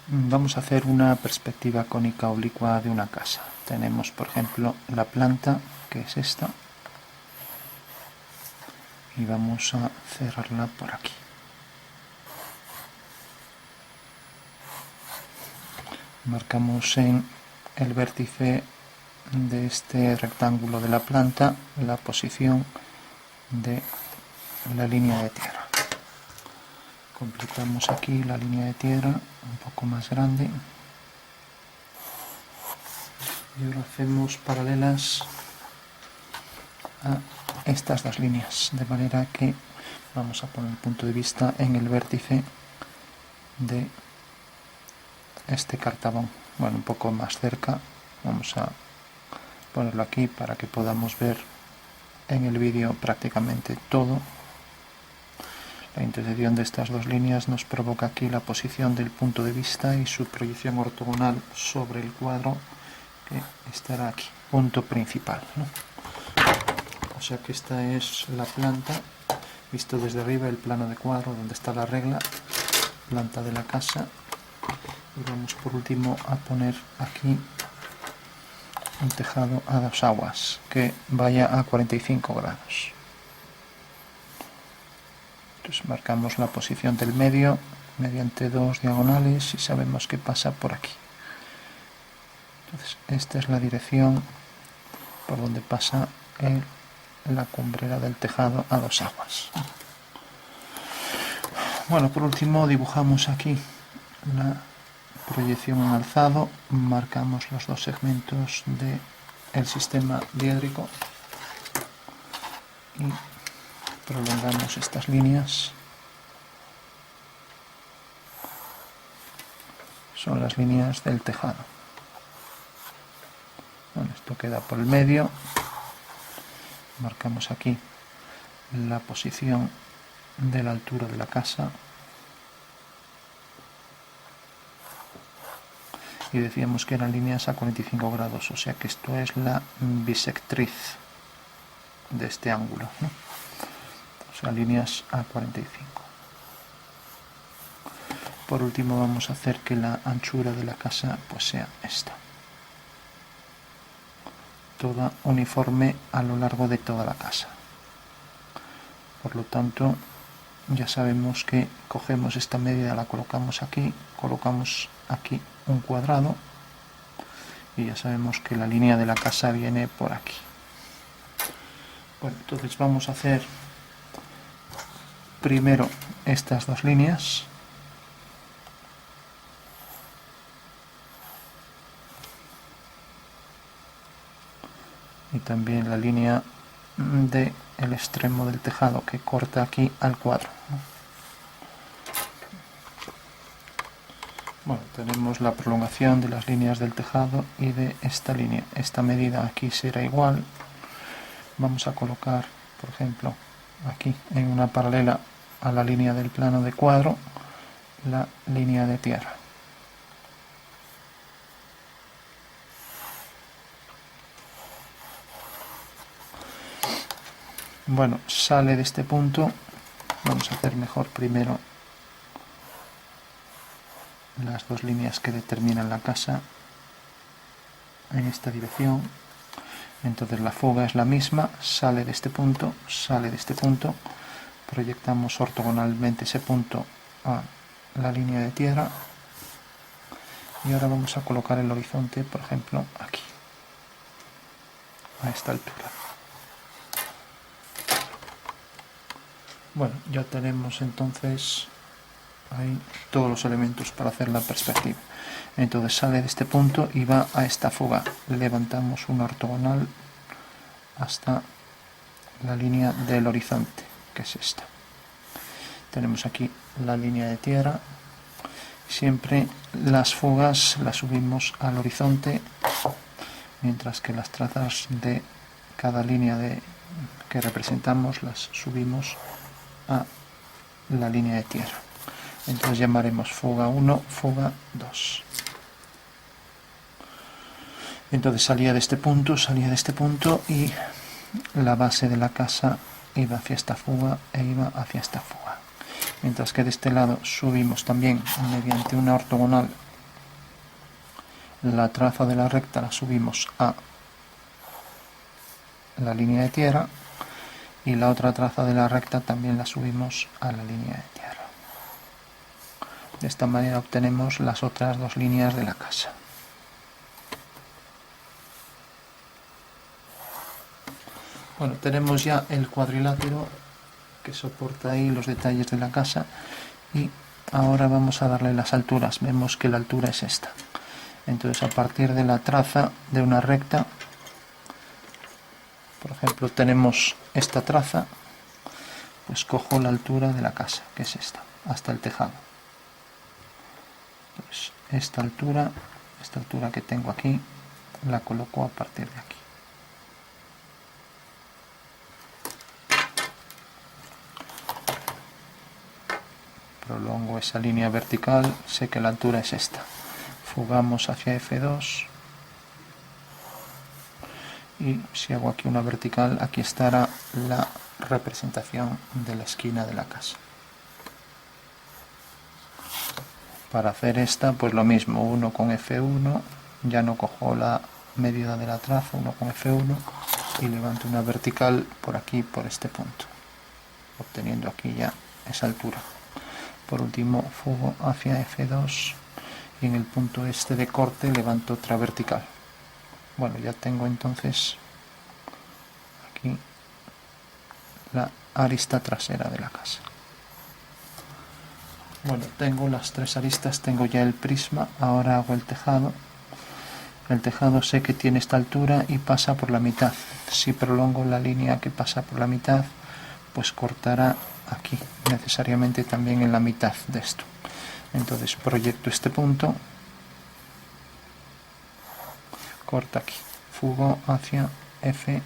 Vamos a hacer una perspectiva cónica oblicua de una casa. Tenemos, por ejemplo, la planta, que es esta, y vamos a cerrarla por aquí. Marcamos en el vértice de este rectángulo de la planta la posición de la línea de tierra. Completamos aquí la línea de tierra un poco más grande y ahora hacemos paralelas a estas dos líneas, de manera que vamos a poner el punto de vista en el vértice de este cartabón, bueno, un poco más cerca. Vamos a ponerlo aquí para que podamos ver en el vídeo prácticamente todo. La intersección de estas dos líneas nos provoca aquí la posición del punto de vista y su proyección ortogonal sobre el cuadro, que estará aquí, punto principal, ¿no? O sea que esta es la planta, visto desde arriba, el plano de cuadro donde está la regla, planta de la casa. Y vamos por último a poner aquí un tejado a dos aguas que vaya a 45 grados. Entonces marcamos la posición del medio mediante dos diagonales y sabemos que pasa por aquí. Entonces esta es la dirección por donde pasa la cumbrera del tejado a dos aguas. Bueno, por último dibujamos aquí la proyección en alzado, marcamos los dos segmentos del sistema diédrico y prolongamos estas líneas. Son las líneas del tejado. Bueno, esto queda por el medio. Marcamos aquí la posición de la altura de la casa. Y decíamos que eran líneas a 45 grados, o sea que esto es la bisectriz de este ángulo, ¿no? O sea, líneas a 45. Por último vamos a hacer que la anchura de la casa pues sea esta, toda uniforme a lo largo de toda la casa. Por lo tanto, ya sabemos que cogemos esta medida, la colocamos aquí un cuadrado y ya sabemos que la línea de la casa viene por aquí. Bueno, entonces vamos a hacer primero estas dos líneas. Y también la línea del extremo del tejado que corta aquí al cuadro. Bueno, tenemos la prolongación de las líneas del tejado y de esta línea. Esta medida aquí será igual. Vamos a colocar, por ejemplo, aquí en una paralela a la línea del plano de cuadro, la línea de tierra. Bueno, sale de este punto. Vamos a hacer mejor primero las dos líneas que determinan la casa en esta dirección. Entonces la fuga es la misma, sale de este punto, proyectamos ortogonalmente ese punto a la línea de tierra y ahora vamos a colocar el horizonte, por ejemplo, aquí, a esta altura. Bueno, ya tenemos entonces ahí todos los elementos para hacer la perspectiva. Entonces sale de este punto y va a esta fuga. Levantamos una ortogonal hasta la línea del horizonte, que es esta. Tenemos aquí la línea de tierra. Siempre las fugas las subimos al horizonte, mientras que las trazas de cada línea que representamos las subimos a la línea de tierra. Entonces llamaremos fuga 1, fuga 2. Entonces salía de este punto y la base de la casa iba hacia esta fuga e iba hacia esta fuga. Mientras que de este lado subimos también mediante una ortogonal la traza de la recta la subimos a la línea de tierra y la otra traza de la recta también la subimos a la línea de tierra. De esta manera obtenemos las otras dos líneas de la casa. Bueno, tenemos ya el cuadrilátero que soporta ahí los detalles de la casa y ahora vamos a darle las alturas. Vemos que la altura es esta. Entonces, a partir de la traza de una recta, por ejemplo, tenemos esta traza, pues cojo la altura de la casa, que es esta, hasta el tejado. Entonces, esta altura que tengo aquí, la coloco a partir de aquí. Prolongo esa línea vertical, sé que la altura es esta. Fugamos hacia F2 y si hago aquí una vertical, aquí estará la representación de la esquina de la casa. Para hacer esta, pues lo mismo, 1 con F1, ya no cojo la medida de la traza, 1 con F1 y levanto una vertical por aquí, por este punto, obteniendo aquí ya esa altura. Por último, fugo hacia F2 y en el punto este de corte levanto otra vertical. Bueno, ya tengo entonces aquí la arista trasera de la casa. Bueno, tengo las tres aristas, tengo ya el prisma, ahora hago el tejado. El tejado sé que tiene esta altura y pasa por la mitad. Si prolongo la línea que pasa por la mitad, pues cortará aquí, necesariamente también en la mitad de esto. Entonces proyecto este punto, corta aquí, fugo hacia F1,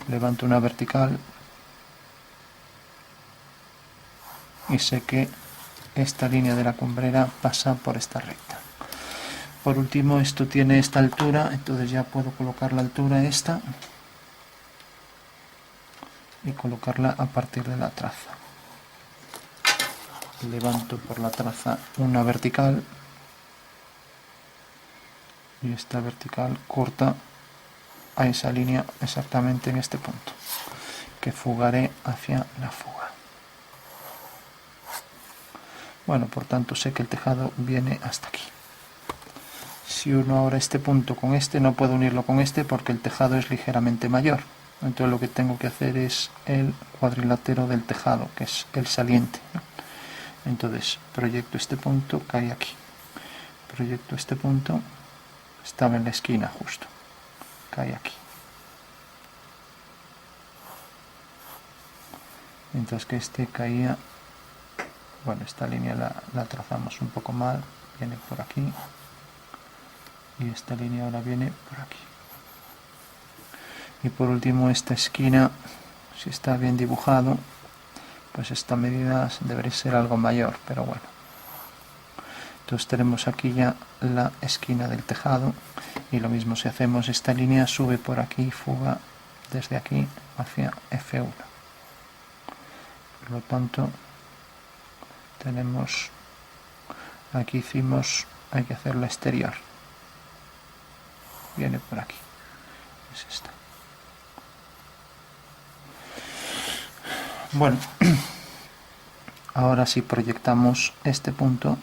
levanto una vertical y sé que esta línea de la cumbrera pasa por esta recta. Por último, esto tiene esta altura, entonces ya puedo colocar la altura esta y colocarla a partir de la traza. Levanto por la traza una vertical y esta vertical corta a esa línea exactamente en este punto, que fugaré hacia la fuga. Bueno, por tanto sé que el tejado viene hasta aquí. Si uno ahora este punto con este, no puedo unirlo con este porque el tejado es ligeramente mayor. Entonces lo que tengo que hacer es el cuadrilátero del tejado, que es el saliente, ¿no? Entonces proyecto este punto, cae aquí. Proyecto este punto, estaba en la esquina justo, cae aquí. Mientras que este caía, bueno, esta línea la trazamos un poco mal, viene por aquí. Y esta línea ahora viene por aquí. Y por último esta esquina, si está bien dibujado, pues esta medida debería ser algo mayor, pero bueno. Entonces tenemos aquí ya la esquina del tejado y lo mismo si hacemos esta línea, sube por aquí y fuga desde aquí hacia F1. Por lo tanto, tenemos, aquí hicimos, hay que hacer la exterior. Viene por aquí, es esta. Bueno, ahora si proyectamos este punto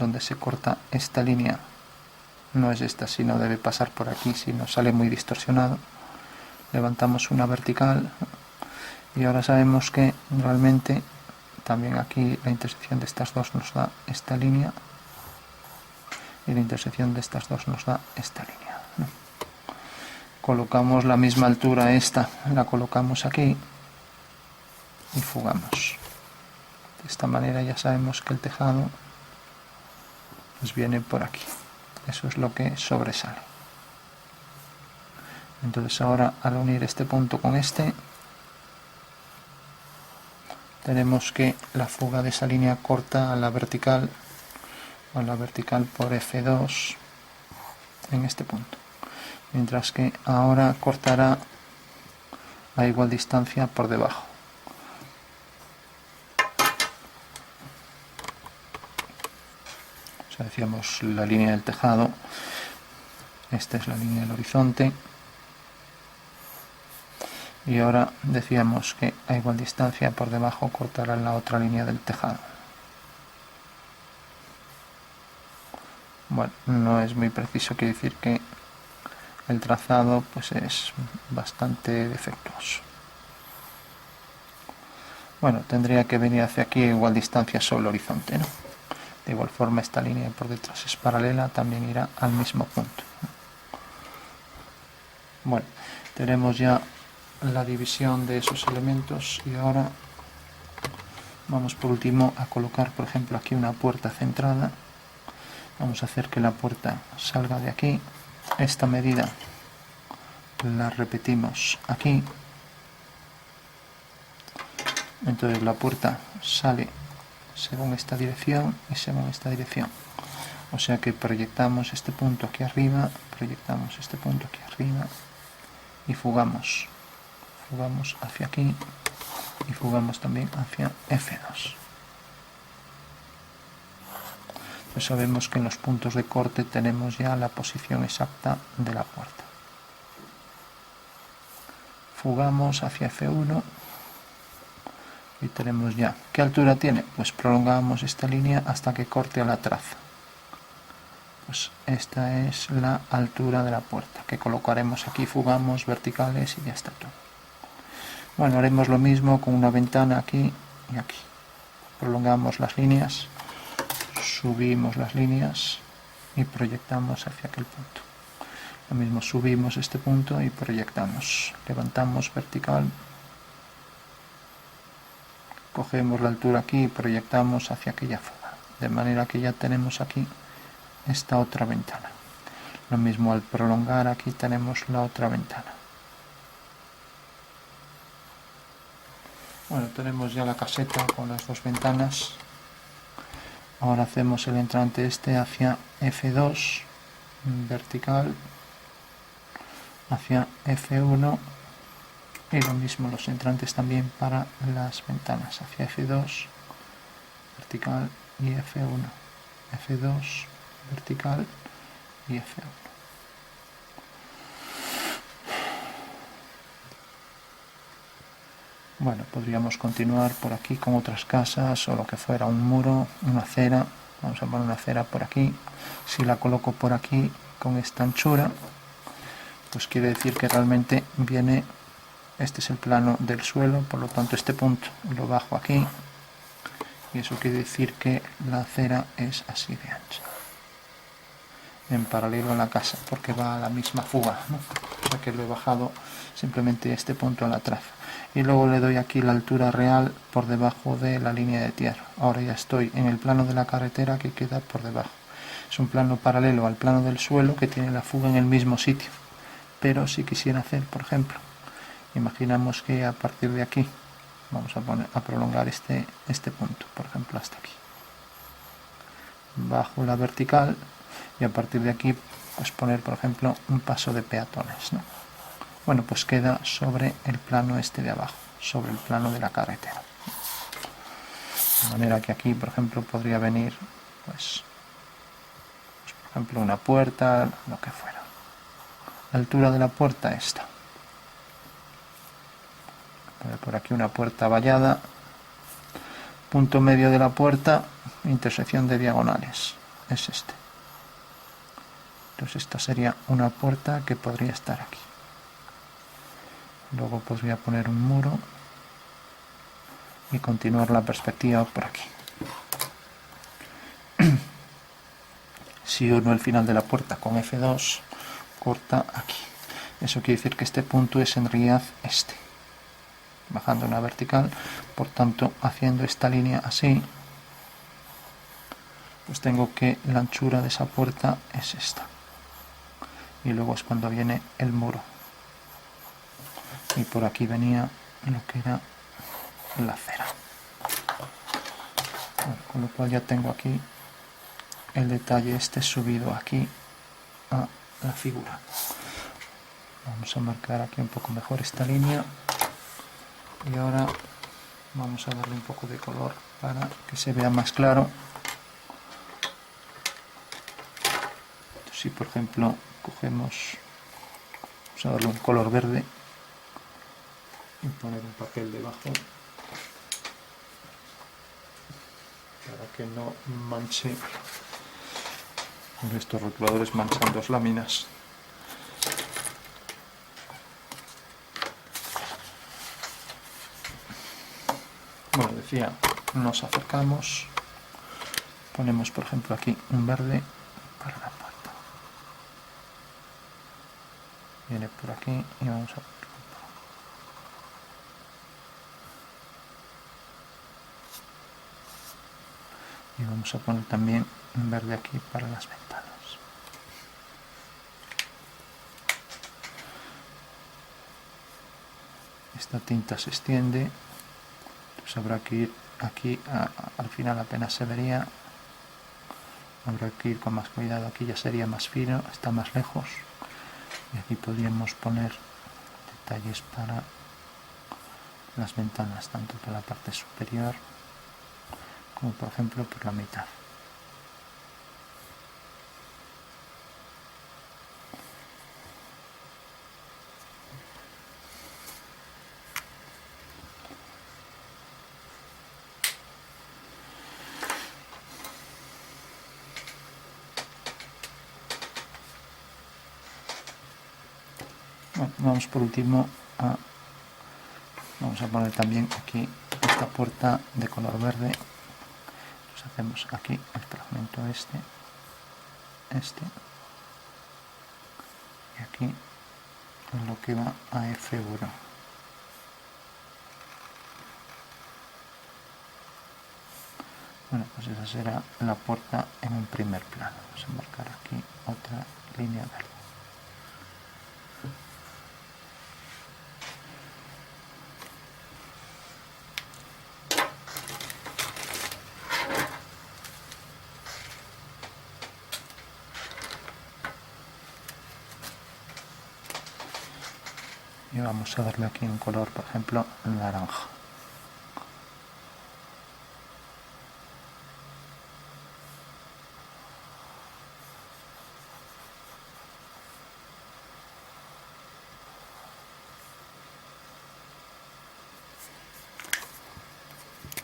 donde se corta esta línea, no es esta, sino debe pasar por aquí, si no sale muy distorsionado. Levantamos una vertical y ahora sabemos que realmente también aquí la intersección de estas dos nos da esta línea y la intersección de estas dos nos da esta línea. Colocamos la misma altura, esta la colocamos aquí y fugamos. De esta manera ya sabemos que el tejado nos viene por aquí. Eso es lo que sobresale. Entonces ahora al unir este punto con este, tenemos que la fuga de esa línea corta a la vertical por F2 en este punto. Mientras que ahora cortará a igual distancia por debajo. O sea, decíamos la línea del tejado, esta es la línea del horizonte, y ahora decíamos que a igual distancia por debajo cortará la otra línea del tejado. Bueno, no es muy preciso, quiere decir que el trazado pues es bastante defectuoso. Bueno, tendría que venir hacia aquí a igual distancia sobre el horizonte, ¿no? De igual forma esta línea por detrás es paralela, también irá al mismo punto. Bueno, tenemos ya la división de esos elementos y ahora vamos por último a colocar, por ejemplo, aquí una puerta centrada. Vamos a hacer que la puerta salga de aquí. Esta medida la repetimos aquí. Entonces la puerta sale según esta dirección y según esta dirección. O sea que proyectamos este punto aquí arriba, proyectamos este punto aquí arriba y fugamos. Fugamos hacia aquí y fugamos también hacia F2. Pues sabemos que en los puntos de corte tenemos ya la posición exacta de la puerta. Fugamos hacia F1 y tenemos ya. ¿Qué altura tiene? Pues prolongamos esta línea hasta que corte a la traza. Pues esta es la altura de la puerta, que colocaremos aquí, fugamos verticales y ya está todo. Bueno, haremos lo mismo con una ventana aquí y aquí. Prolongamos las líneas, subimos las líneas y proyectamos hacia aquel punto. Lo mismo, subimos este punto y proyectamos, levantamos vertical, cogemos la altura aquí y proyectamos hacia aquella fuga, de manera que ya tenemos aquí esta otra ventana. Lo mismo, al prolongar aquí tenemos la otra ventana. Bueno, tenemos ya la caseta con las dos ventanas. Ahora hacemos el entrante este hacia F2 vertical, hacia F1 y lo mismo los entrantes también para las ventanas, hacia F2 vertical y F1, F2 vertical y F1. Bueno, podríamos continuar por aquí con otras casas o lo que fuera, un muro, una acera. Vamos a poner una acera por aquí. Si la coloco por aquí con esta anchura, pues quiere decir que realmente viene, este es el plano del suelo, por lo tanto este punto lo bajo aquí y eso quiere decir que la acera es así de ancha, en paralelo a la casa, porque va a la misma fuga, ¿no? O sea que lo he bajado simplemente este punto a la traza. Y luego le doy aquí la altura real por debajo de la línea de tierra. Ahora ya estoy en el plano de la carretera que queda por debajo. Es un plano paralelo al plano del suelo que tiene la fuga en el mismo sitio. Pero si quisiera hacer, por ejemplo, imaginamos que a partir de aquí vamos a prolongar este punto, por ejemplo, hasta aquí. Bajo la vertical y a partir de aquí pues poner, por ejemplo, un paso de peatones, ¿no? Bueno, pues queda sobre el plano este de abajo, sobre el plano de la carretera. De manera que aquí, por ejemplo, podría venir, pues por ejemplo, una puerta, lo que fuera. La altura de la puerta esta. Poner por aquí una puerta vallada. Punto medio de la puerta, intersección de diagonales. Es este. Entonces esta sería una puerta que podría estar aquí. Luego podría poner un muro y continuar la perspectiva por aquí. Si uno el final de la puerta con F2, corta aquí. Eso quiere decir que este punto es en realidad este. Bajando una vertical, por tanto, haciendo esta línea así, pues tengo que la anchura de esa puerta es esta. Y luego es cuando viene el muro. Y por aquí venía lo que era la acera. Bueno, con lo cual ya tengo aquí el detalle este subido aquí a la figura. Vamos a marcar aquí un poco mejor esta línea y ahora vamos a darle un poco de color para que se vea más claro. Si por ejemplo cogemos, vamos a darle un color verde y poner un papel debajo para que no manche, estos rotuladores manchan dos láminas. Bueno, decía, nos acercamos, ponemos por ejemplo aquí un verde para la puerta, viene por aquí y vamos a poner también un verde aquí para las ventanas. Esta tinta se extiende, entonces habrá que ir aquí, al final apenas se vería, habrá que ir con más cuidado, aquí ya sería más fino, está más lejos, y aquí podríamos poner detalles para las ventanas, tanto por la parte superior como por ejemplo por la mitad. Bueno, vamos por último vamos a poner también aquí esta puerta de color verde. Entonces hacemos aquí el fragmento este y aquí lo que va a F1. Bueno, pues esa será la puerta en un primer plano. Vamos a marcar aquí otra línea verde. Y vamos a darle aquí un color, por ejemplo, naranja.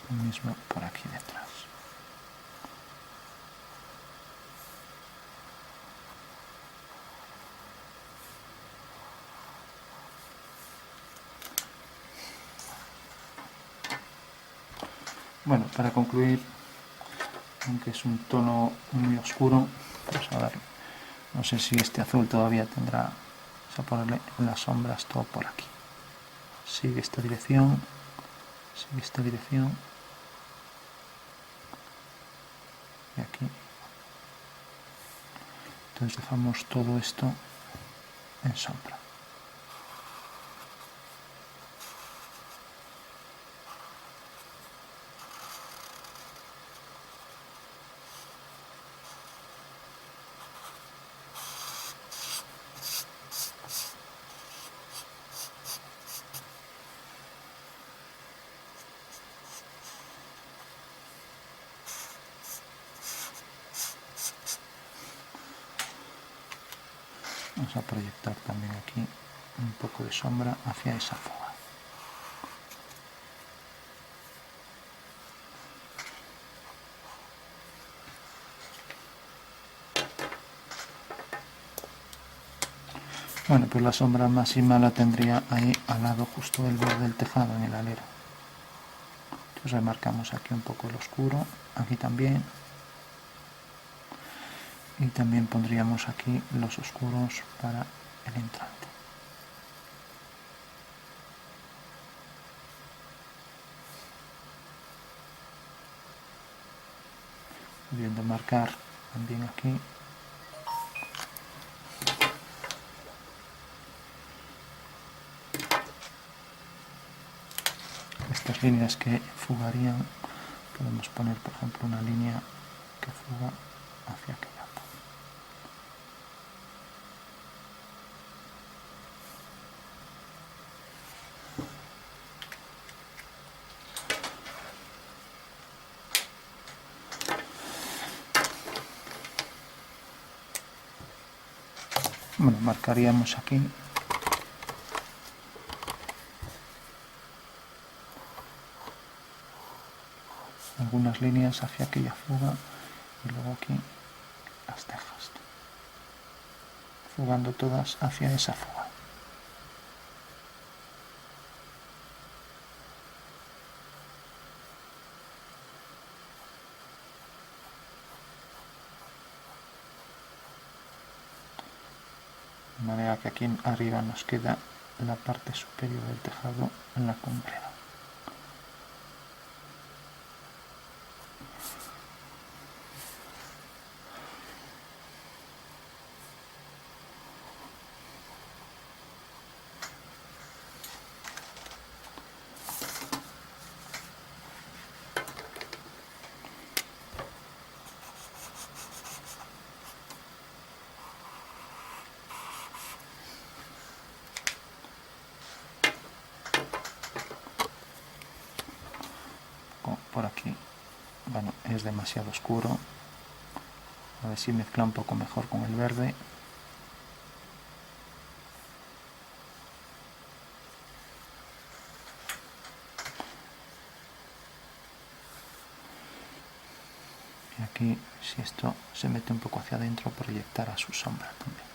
Lo mismo por aquí detrás. Bueno, para concluir, aunque es un tono muy oscuro, vamos a ver, no sé si este azul todavía tendrá, vamos a ponerle las sombras todo por aquí. Sigue esta dirección, y aquí. Entonces dejamos todo esto en sombra. Vamos a proyectar también aquí un poco de sombra hacia esa fuga. Bueno, pues la sombra máxima la tendría ahí al lado justo del borde del tejado, en el alero. Entonces remarcamos aquí un poco el oscuro, aquí también. Y también pondríamos aquí los oscuros para el entrante. Pudiendo marcar también aquí estas líneas que fugarían. Podemos poner por ejemplo una línea que fuga hacia aquella. Bueno, marcaríamos aquí algunas líneas hacia aquella fuga y luego aquí las tejas, fugando todas hacia esa fuga. De manera que aquí arriba nos queda la parte superior del tejado en la cumbrera. Por aquí, bueno, es demasiado oscuro, a ver si mezcla un poco mejor con el verde. Y aquí, si esto se mete un poco hacia adentro, proyectará su sombra también.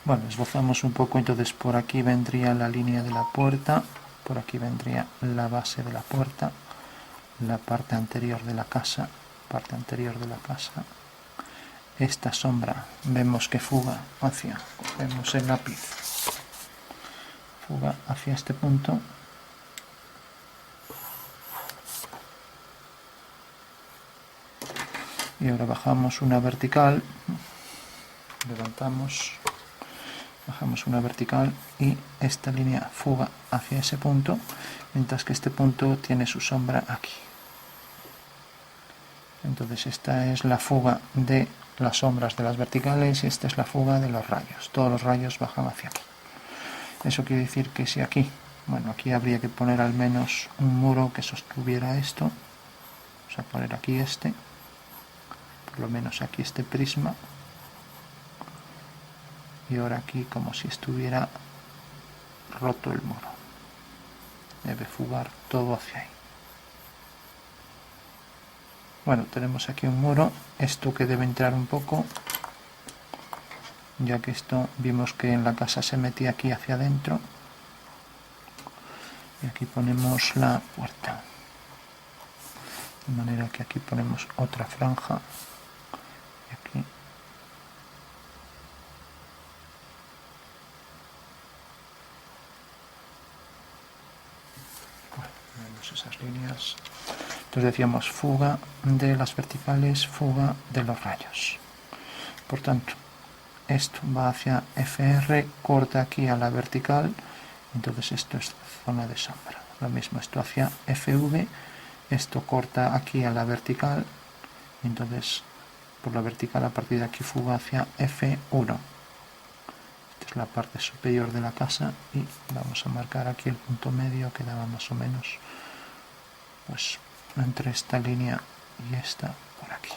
Bueno, esbozamos un poco, entonces por aquí vendría la línea de la puerta, por aquí vendría la base de la puerta, la parte anterior de la casa, esta sombra vemos que fuga hacia, vemos el lápiz, fuga hacia este punto, y ahora bajamos una vertical, levantamos, bajamos una vertical y esta línea fuga hacia ese punto, mientras que este punto tiene su sombra aquí. Entonces esta es la fuga de las sombras de las verticales y esta es la fuga de los rayos. Todos los rayos bajan hacia aquí. Eso quiere decir que si aquí, bueno, aquí habría que poner al menos un muro que sostuviera esto. Vamos a poner aquí este, por lo menos aquí este prisma. Y ahora aquí como si estuviera roto el muro. Debe fugar todo hacia ahí. Bueno, tenemos aquí un muro, esto que debe entrar un poco, ya que esto vimos que en la casa se metía aquí hacia adentro. Y aquí ponemos la puerta. De manera que aquí ponemos otra franja. Y aquí. Bueno, vemos esas líneas. Entonces decíamos fuga de las verticales, fuga de los rayos. Por tanto, esto va hacia FR, corta aquí a la vertical, entonces esto es zona de sombra. Lo mismo, esto hacia FV, esto corta aquí a la vertical, entonces por la vertical a partir de aquí fuga hacia F1. Esta es la parte superior de la casa y vamos a marcar aquí el punto medio que daba más o menos pues entre esta línea y esta por aquí.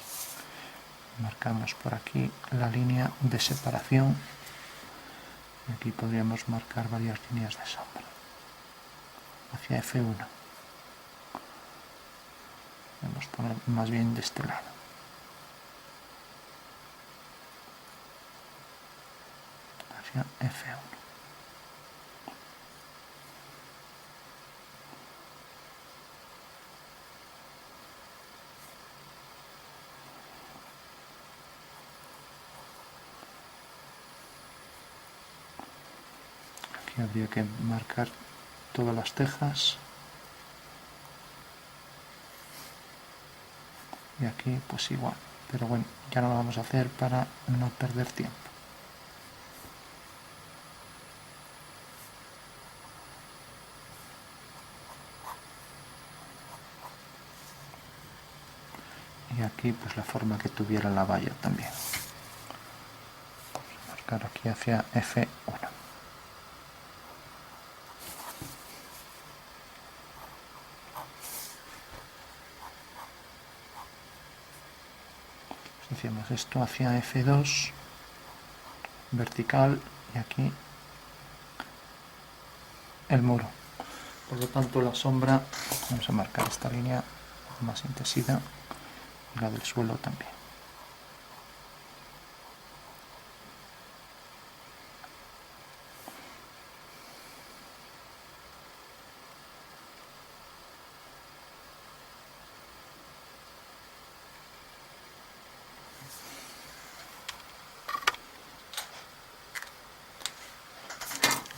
Marcamos por aquí la línea de separación y aquí podríamos marcar varias líneas de sombra hacia F1. Vamos a poner más bien de este lado. Hacia F1. Aquí habría que marcar todas las tejas. Y aquí pues igual, pero bueno, ya no lo vamos a hacer para no perder tiempo. Y aquí pues la forma que tuviera la valla también. Vamos a marcar aquí hacia F1. Hacemos esto hacia F2, vertical, y aquí el muro. Por lo tanto, la sombra, vamos a marcar esta línea con más intensidad, y la del suelo también.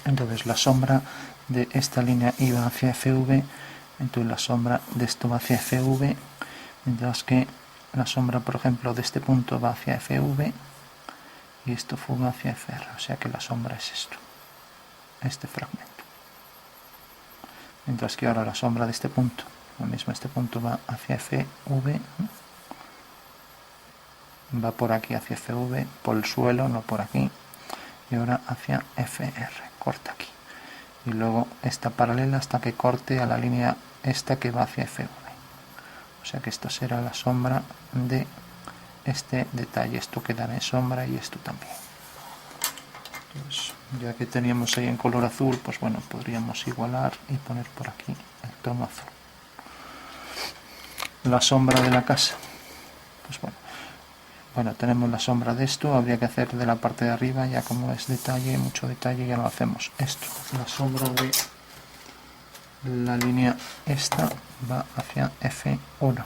Entonces la sombra de esta línea iba hacia FV, entonces la sombra de esto va hacia FV, mientras que la sombra, por ejemplo, de este punto va hacia FV y esto va hacia FR, o sea que la sombra es esto, este fragmento. Mientras que ahora la sombra de este punto, lo mismo, este punto va hacia FV, va por aquí hacia FV, por el suelo, no por aquí, y ahora hacia FR, corta aquí. Y luego esta paralela hasta que corte a la línea esta que va hacia FV. O sea que esto será la sombra de este detalle. Esto quedará en sombra y esto también. Entonces, ya que teníamos ahí en color azul, pues bueno, podríamos igualar y poner por aquí el tono azul. La sombra de la casa. Pues bueno, tenemos la sombra de esto, habría que hacer de la parte de arriba, ya como es detalle, mucho detalle, ya lo hacemos. Esto, la sombra de la línea esta va hacia F1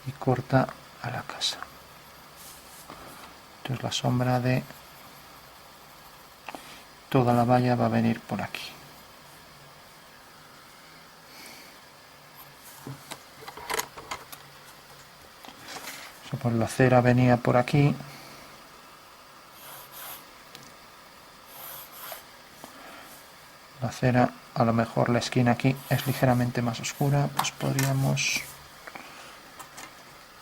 y corta a la casa. Entonces la sombra de toda la valla va a venir por aquí. Pues la cera venía por aquí, la cera, a lo mejor la esquina aquí es ligeramente más oscura, pues podríamos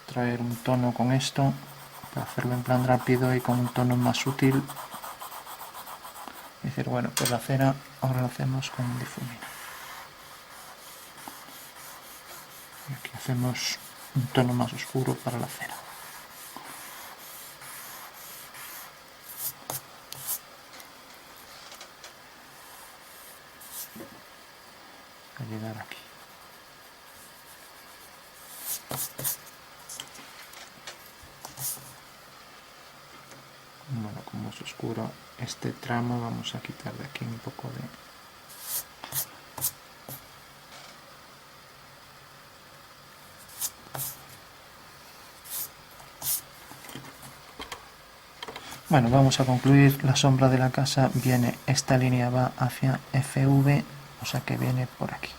traer un tono con esto para hacerlo en plan rápido y con un tono más sutil. Y decir, bueno, pues la cera ahora la hacemos con un difumino. Y aquí hacemos un tono más oscuro para la cera. A llegar aquí. Bueno, como es oscuro este tramo, vamos a quitar de aquí un poco de... Bueno, vamos a concluir. La sombra de la casa viene, esta línea va hacia FV, o sea que viene por aquí.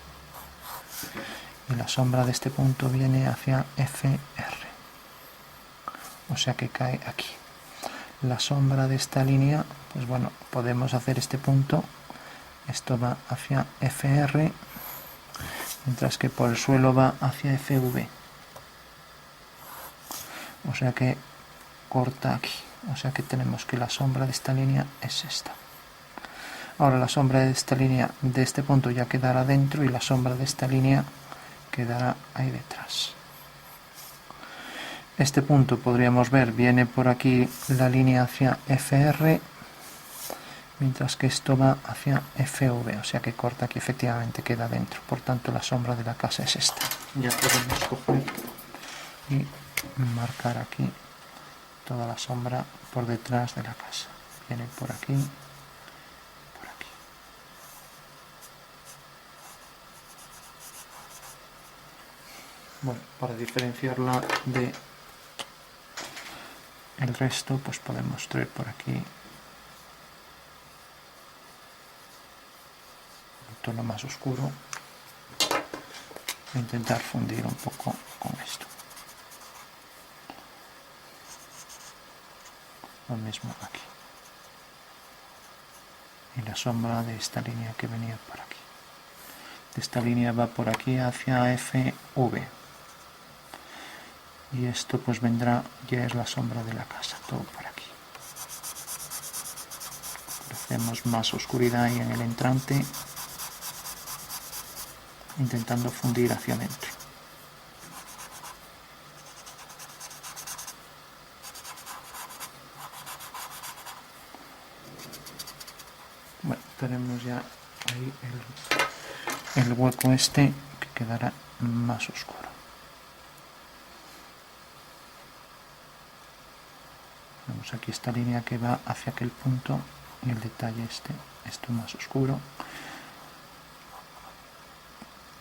Y la sombra de este punto viene hacia FR, o sea que cae aquí. La sombra de esta línea, pues bueno, podemos hacer este punto, esto va hacia FR, mientras que por el suelo va hacia FV, o sea que corta aquí, o sea que tenemos que la sombra de esta línea es esta. Ahora la sombra de esta línea de este punto ya quedará dentro y la sombra de esta línea quedará ahí detrás. Este punto podríamos ver, viene por aquí la línea hacia FR, mientras que esto va hacia FV, o sea que corta aquí, efectivamente queda dentro, por tanto la sombra de la casa es esta. Ya podemos coger y marcar aquí toda la sombra por detrás de la casa. Viene por aquí, por aquí. Bueno, para diferenciarla de el resto, pues podemos traer por aquí un tono más oscuro e intentar fundir un poco con esto. Lo mismo aquí. Y la sombra de esta línea que venía por aquí. Esta línea va por aquí hacia FV. Y esto pues vendrá, ya es la sombra de la casa, todo por aquí. Hacemos más oscuridad ahí en el entrante, intentando fundir hacia adentro. Bueno, tenemos ya ahí el hueco este que quedará más oscuro. Vemos aquí esta línea que va hacia aquel punto y el detalle esto más oscuro,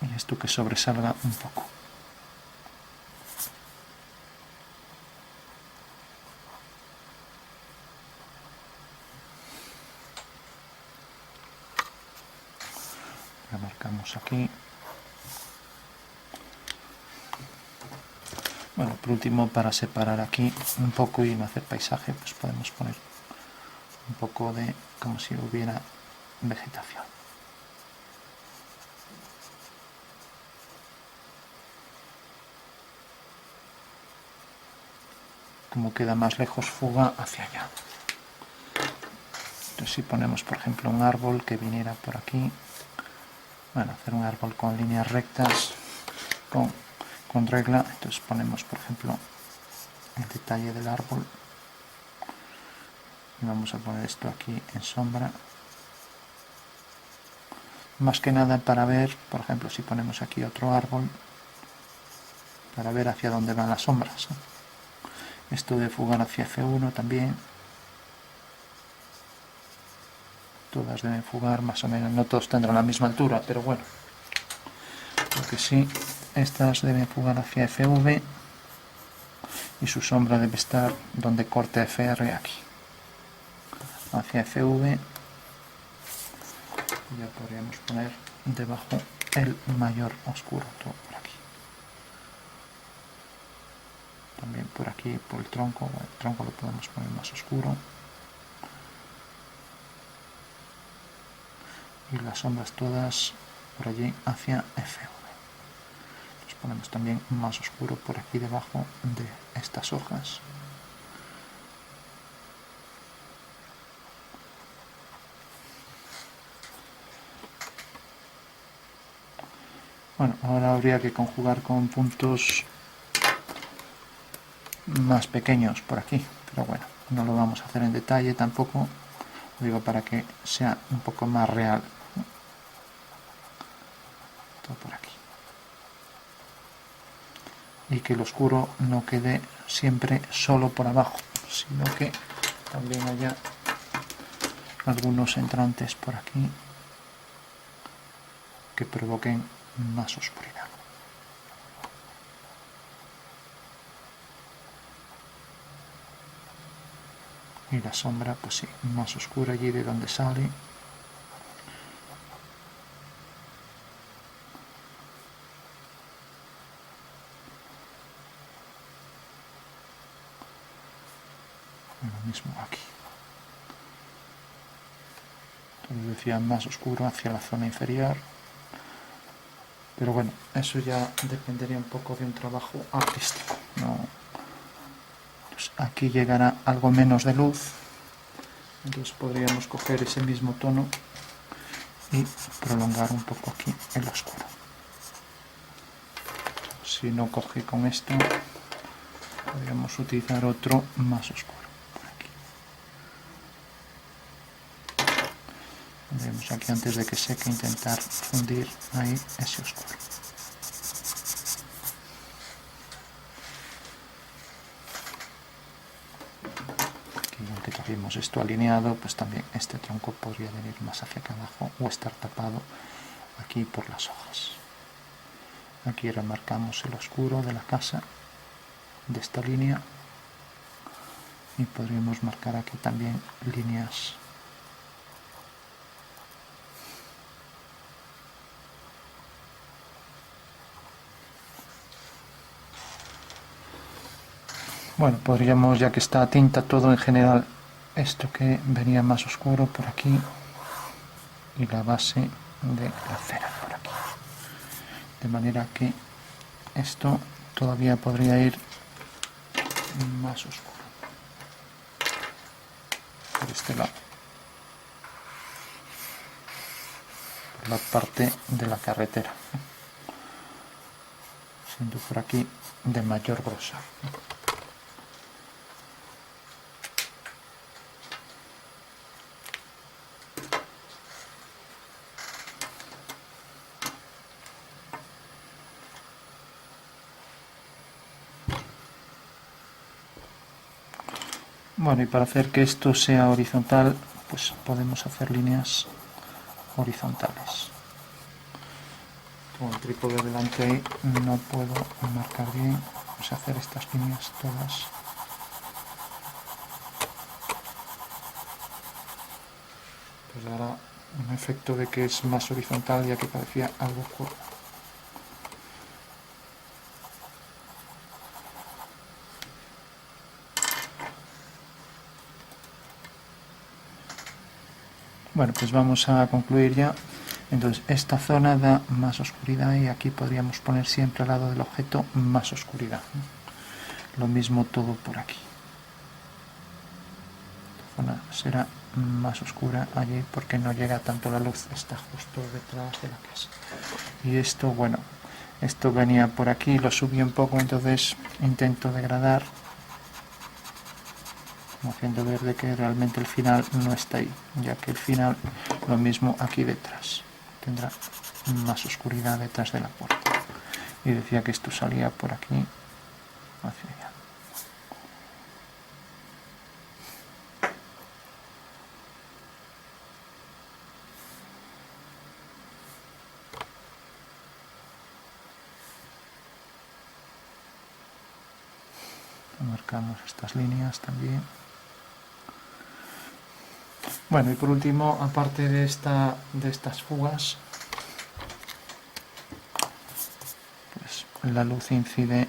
y esto que sobresalga un poco. La marcamos aquí. Bueno, por último, para separar aquí un poco y no hacer paisaje, pues podemos poner un poco de, como si hubiera vegetación. Como queda más lejos, fuga hacia allá. Entonces, si ponemos, por ejemplo, un árbol que viniera por aquí, bueno, hacer un árbol con líneas rectas, con regla, entonces ponemos, por ejemplo, el detalle del árbol y vamos a poner esto aquí en sombra, más que nada para ver, por ejemplo, si ponemos aquí otro árbol, para ver hacia dónde van las sombras. Esto de fugar hacia F1 también, todas deben fugar más o menos, no todos tendrán la misma altura, pero bueno, lo que sí, estas deben fugar hacia FV y su sombra debe estar donde corte FR aquí, hacia FV. Ya podríamos poner debajo el mayor oscuro, todo por aquí, también por aquí, por el tronco lo podemos poner más oscuro, y las sombras todas por allí hacia FV. Entonces ponemos también más oscuro por aquí debajo de estas hojas. Bueno, ahora habría que conjugar con puntos más pequeños por aquí, pero bueno, no lo vamos a hacer en detalle tampoco, lo digo para que sea un poco más real, ¿no? Todo por aquí. Y que el oscuro no quede siempre solo por abajo, sino que también haya algunos entrantes por aquí que provoquen más oscuridad. Y la sombra, pues sí, más oscura allí de donde sale. Lo mismo aquí. Entonces decía más oscuro hacia la zona inferior. Pero bueno, eso ya dependería un poco de un trabajo artístico, ¿no? Pues aquí llegará algo menos de luz, entonces podríamos coger ese mismo tono y prolongar un poco aquí el oscuro. Si no coge con esto, podríamos utilizar otro más oscuro por aquí. Vemos aquí, antes de que seque, intentar fundir ahí ese oscuro. Aunque tuvimos esto alineado, pues también este tronco podría venir más hacia acá abajo o estar tapado aquí por las hojas. Aquí remarcamos el oscuro de la casa de esta línea y podríamos marcar aquí también líneas bueno, podríamos, ya que está tinta todo en general, esto que venía más oscuro por aquí y la base de la cera por aquí, de manera que esto todavía podría ir más oscuro por este lado, por la parte de la carretera, siendo por aquí de mayor grosor. Bueno, y para hacer que esto sea horizontal, pues podemos hacer líneas horizontales. Con el trípode delante ahí no puedo marcar bien, vamos a hacer estas líneas todas. Pues dará un efecto de que es más horizontal, ya que parecía algo curvo. Bueno, pues vamos a concluir ya. Entonces esta zona da más oscuridad y aquí podríamos poner siempre al lado del objeto más oscuridad. Lo mismo todo por aquí. La zona será más oscura allí porque no llega tanto la luz, está justo detrás de la casa. Y esto, bueno, esto venía por aquí, lo subí un poco, entonces intento degradar, haciendo ver de que realmente el final no está ahí, ya que el final lo mismo aquí detrás, tendrá más oscuridad detrás de la puerta. Y decía que esto salía por aquí hacia allá. Marcamos estas líneas también. Bueno, y por último, aparte de estas fugas, pues la luz incide,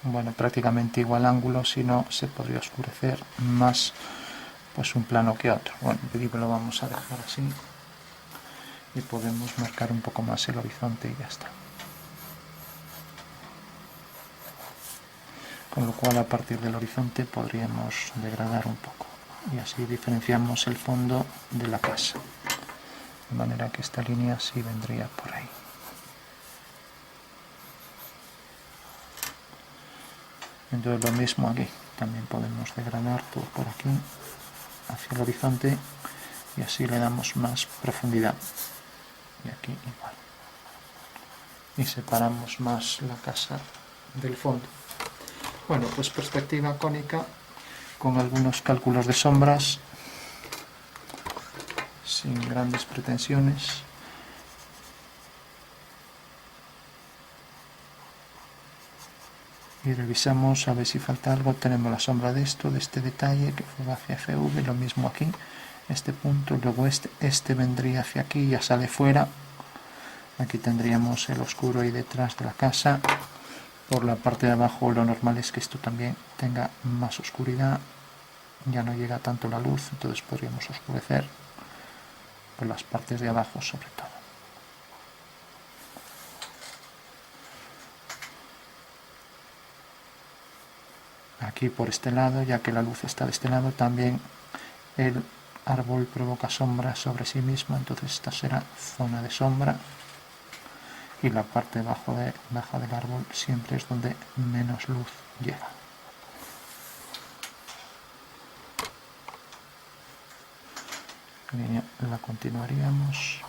bueno, prácticamente igual ángulo, si no se podría oscurecer más pues un plano que otro. Bueno, en principio lo vamos a dejar así y podemos marcar un poco más el horizonte y ya está. Con lo cual a partir del horizonte podríamos degradar un poco y así diferenciamos el fondo de la casa, de manera que esta línea sí vendría por ahí. Entonces lo mismo aquí, también podemos degradar todo por aquí hacia el horizonte y así le damos más profundidad. Y aquí igual. Y separamos más la casa del fondo. Bueno, pues perspectiva cónica con algunos cálculos de sombras sin grandes pretensiones. Y revisamos a ver si falta algo. Tenemos la sombra de esto, de este detalle que fue hacia FV, lo mismo aquí, este punto, luego este vendría hacia aquí, ya sale fuera. Aquí tendríamos el oscuro ahí detrás de la casa. Por la parte de abajo lo normal es que esto también tenga más oscuridad, ya no llega tanto la luz, entonces podríamos oscurecer por las partes de abajo sobre todo. Aquí por este lado, ya que la luz está de este lado, también el árbol provoca sombra sobre sí mismo, entonces esta será zona de sombra y la parte baja del árbol siempre es donde menos luz llega. La línea la continuaríamos.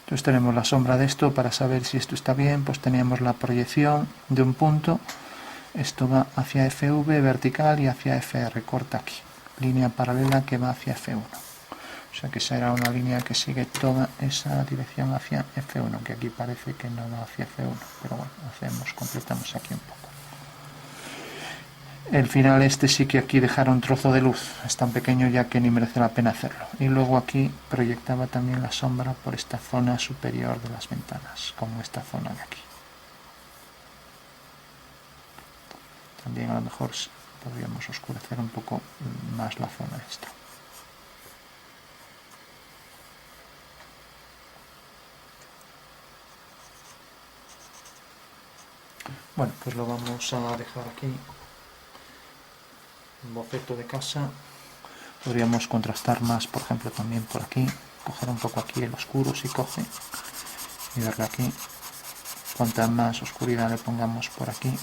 Entonces tenemos la sombra de esto. Para saber si esto está bien, pues teníamos la proyección de un punto, esto va hacia FV vertical y hacia FR, corta aquí, línea paralela que va hacia F1, o sea que será una línea que sigue toda esa dirección hacia F1, que aquí parece que no va hacia F1, pero bueno, completamos aquí un poco. El final este sí que aquí dejara un trozo de luz, es tan pequeño ya que ni merece la pena hacerlo. Y luego aquí proyectaba también la sombra por esta zona superior de las ventanas, como esta zona de aquí. También a lo mejor podríamos oscurecer un poco más la zona esta. Bueno, pues lo vamos a dejar aquí. Un boceto de casa. Podríamos contrastar más, por ejemplo, también por aquí, coger un poco aquí el oscuro si coge y darle aquí. Cuanta más oscuridad le pongamos por aquí,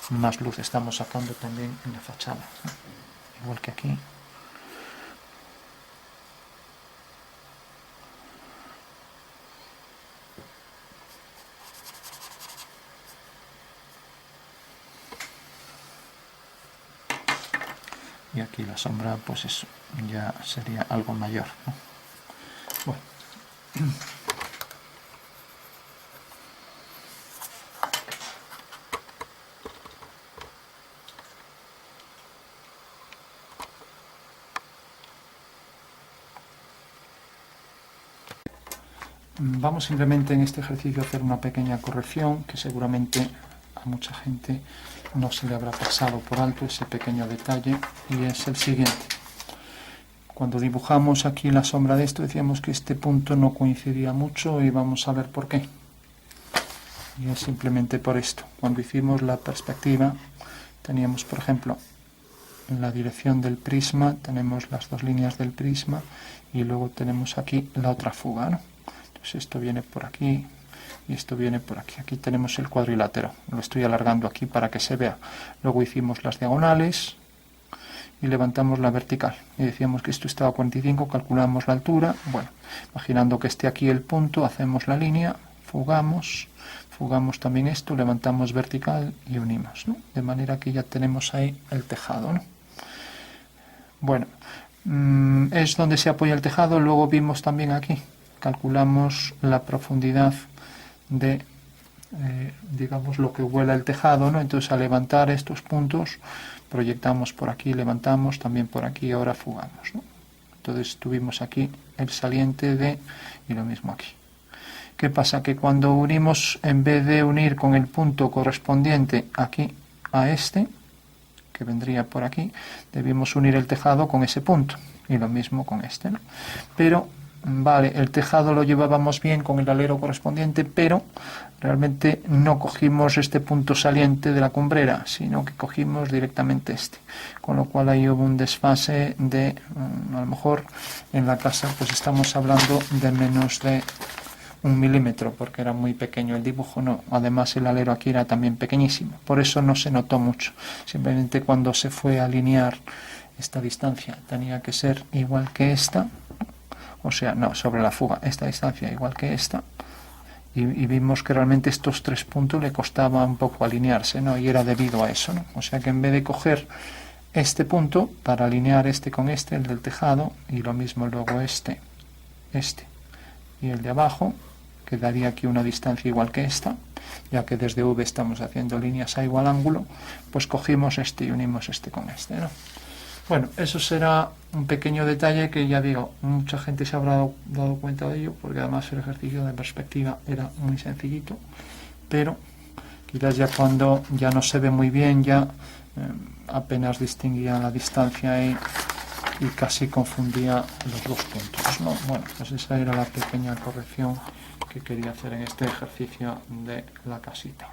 más luz estamos sacando también en la fachada, igual que aquí. y aquí la sombra, pues eso, ya sería algo mayor, ¿no? Bueno. Vamos simplemente en este ejercicio a hacer una pequeña corrección que seguramente a mucha gente no se le habrá pasado por alto ese pequeño detalle, y es el siguiente. Cuando dibujamos aquí la sombra de esto decíamos que este punto no coincidía mucho, y vamos a ver por qué. Y es simplemente por esto. Cuando hicimos la perspectiva teníamos, por ejemplo, la dirección del prisma, tenemos las dos líneas del prisma y luego tenemos aquí la otra fuga, ¿no? Entonces esto viene por aquí y esto viene por aquí. Aquí tenemos el cuadrilátero, lo estoy alargando aquí para que se vea. Luego hicimos las diagonales y levantamos la vertical y decíamos que esto estaba a 45, calculamos la altura. Bueno, imaginando que esté aquí el punto, hacemos la línea, fugamos también esto, levantamos vertical y unimos, ¿no? De manera que ya tenemos ahí el tejado, ¿no? Bueno, es donde se apoya el tejado. Luego vimos también aquí, calculamos la profundidad de, digamos, lo que vuela el tejado, ¿no? Entonces al levantar estos puntos, proyectamos por aquí, levantamos también por aquí, ahora fugamos, ¿no? Entonces tuvimos aquí el saliente de, y lo mismo aquí. ¿Qué pasa? Que cuando unimos, en vez de unir con el punto correspondiente aquí a este, que vendría por aquí, debimos unir el tejado con ese punto, y lo mismo con este, ¿no? Pero, vale, el tejado lo llevábamos bien con el alero correspondiente, pero realmente no cogimos este punto saliente de la cumbrera, sino que cogimos directamente este, con lo cual ahí hubo un desfase de, a lo mejor en la casa pues estamos hablando de menos de 1 milímetro, porque era muy pequeño el dibujo, no. Además el alero aquí era también pequeñísimo, por eso no se notó mucho. Simplemente cuando se fue a alinear esta distancia tenía que ser igual que esta, o sea, no, sobre la fuga, esta distancia igual que esta, y vimos que realmente estos 3 puntos le costaba un poco alinearse, ¿no? Y era debido a eso, ¿no? O sea que en vez de coger este punto para alinear este con este, el del tejado, y lo mismo luego este y el de abajo, quedaría aquí una distancia igual que esta, ya que desde V estamos haciendo líneas a igual ángulo, pues cogimos este y unimos este con este, ¿no? Bueno, eso será un pequeño detalle que ya digo, mucha gente se habrá dado cuenta de ello, porque además el ejercicio de perspectiva era muy sencillito, pero quizás ya cuando ya no se ve muy bien, ya apenas distinguía la distancia y casi confundía los dos puntos, ¿no? Bueno, pues esa era la pequeña corrección que quería hacer en este ejercicio de la casita.